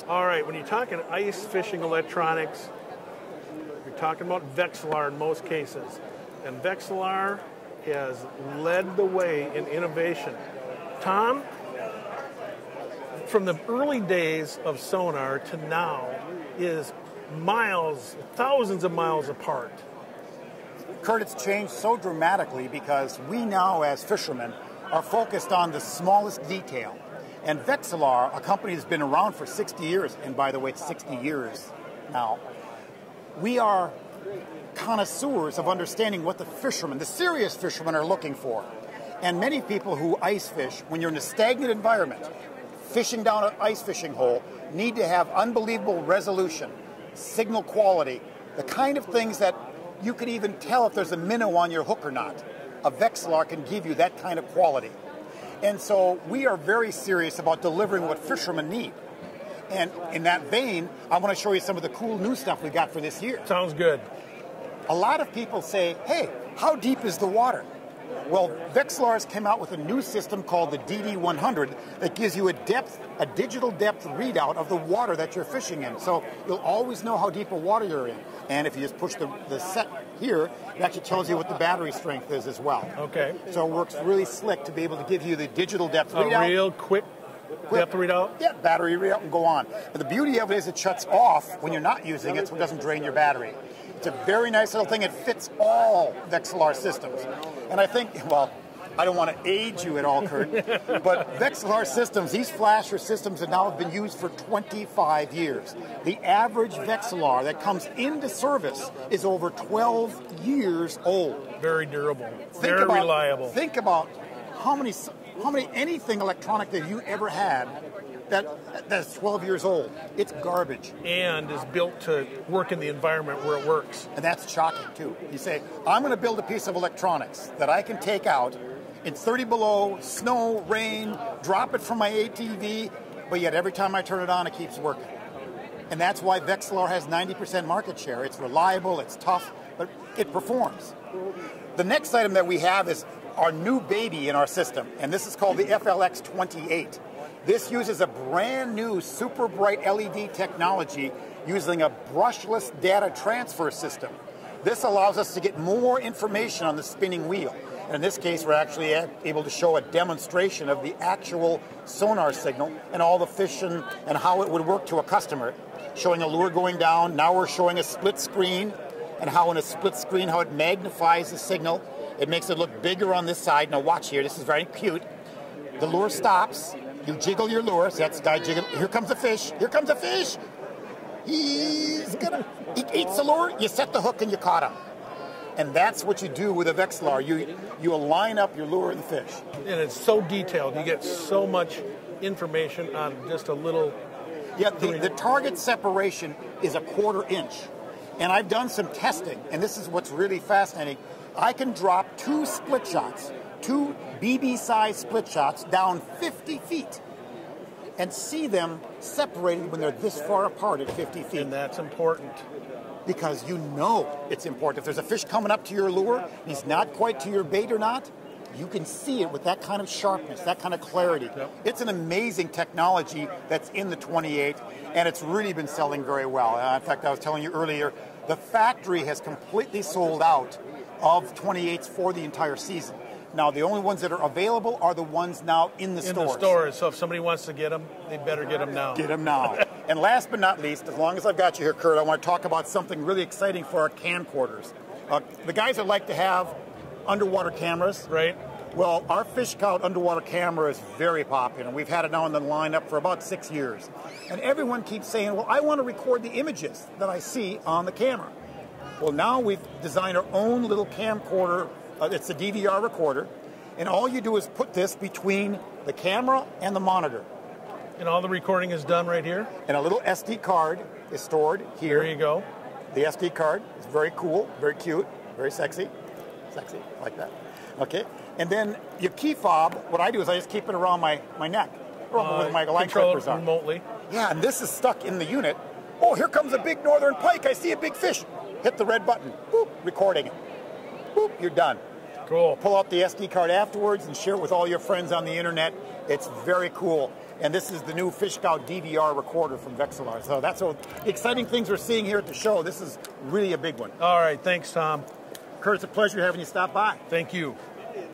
All right, when you're talking ice fishing electronics, you're talking about Vexilar in most cases. And Vexilar has led the way in innovation. Tom, from the early days of sonar to now is miles, thousands of miles apart. Kurt, it's changed so dramatically because we now, as fishermen, are focused on the smallest detail. And Vexilar, a company that's been around for 60 years, and by the way, it's 60 years now, we are connoisseurs of understanding what the fishermen, the serious fishermen, are looking for. And many people who ice fish, when you're in a stagnant environment, fishing down an ice fishing hole, need to have unbelievable resolution, signal quality, the kind of things that you can even tell if there's a minnow on your hook or not. A Vexilar can give you that kind of quality. And so we are very serious about delivering what fishermen need. And in that vein, I want to show you some of the cool new stuff we got for this year. Sounds good. A lot of people say, hey, how deep is the water? Well, Vexilar has come out with a new system called the DD100 that gives you a digital depth readout of the water that you're fishing in. So you'll always know how deep a water you're in. And if you just push the set here, it actually tells you what the battery strength is as well. Okay. So it works really slick to be able to give you the digital depth readout. A real quick depth readout? Yeah, battery readout and go on. But the beauty of it is it shuts off when you're not using it so it doesn't drain your battery. It's a very nice little thing. It fits all Vexilar systems. And I think, well, I don't want to age you at all, Kurt, but Vexilar systems, these flasher systems have now been used for 25 years. The average Vexilar that comes into service is over 12 years old. Very durable, very reliable. Think about how many anything electronic that you ever had that's 12 years old. It's garbage. And is built to work in the environment where it works. And that's shocking, too. You say, I'm going to build a piece of electronics that I can take out in 30 below, snow, rain, drop it from my ATV, but yet every time I turn it on, it keeps working. And that's why Vexilar has 90% market share. It's reliable, it's tough, but it performs. The next item that we have is our new baby in our system, and this is called the FLX28. This uses a brand new super bright LED technology using a brushless data transfer system. This allows us to get more information on the spinning wheel. And in this case, we're actually able to show a demonstration of the actual sonar signal and all the fish and how it would work to a customer. Showing a lure going down, now we're showing a split screen, and how in a split screen, how it magnifies the signal. It makes it look bigger on this side. Now watch here, this is very cute. The lure stops. You jiggle your lure, so that's the guy jiggling. Here comes a fish. Here comes a fish. He eats the lure, you set the hook, and you caught him. And that's what you do with a Vexilar. You align up your lure and the fish. And it's so detailed. You get so much information on just a little... Yeah, the target separation is a 1/4 inch. And I've done some testing, and this is what's really fascinating. I can drop 2 split shots, 2 BB-size split shots down 50 feet and see them separated when they're this far apart at 50 feet. And that's important. Because you know it's important. If there's a fish coming up to your lure, he's not quite to your bait or not, you can see it with that kind of sharpness, that kind of clarity. Yep. It's an amazing technology that's in the 28, and it's really been selling very well. In fact, I was telling you earlier, the factory has completely sold out of 28s for the entire season. Now, the only ones that are available are the ones now in the stores. In the stores, so if somebody wants to get them, they better get them now. Get them now. And last but not least, as long as I've got you here, Kurt, I want to talk about something really exciting for our camcorders. The guys that like to have underwater cameras. Right. Well, our Fish Scout underwater camera is very popular. We've had it now in the lineup for about 6 years. And everyone keeps saying, well, I want to record the images that I see on the camera. Well, now we've designed our own little camcorder. It's a DVR recorder. And all you do is put this between the camera and the monitor. And all the recording is done right here? And a little SD card is stored here. There you go. The SD card is very cool, very cute, very sexy. Sexy, like that. Okay. And then your key fob, what I do is I just keep it around my neck. Where my line clippers are. Remotely. Yeah, and this is stuck in the unit. Oh, here comes a big northern pike. I see a big fish. Hit the red button. Boop, recording it. Boop, you're done. Cool. Pull out the SD card afterwards and share it with all your friends on the internet. It's very cool. And this is the new Fish Scout DVR recorder from Vexilar. So that's all exciting things we're seeing here at the show. This is really a big one. All right, thanks, Tom. Kurt, it's a pleasure having you stop by. Thank you.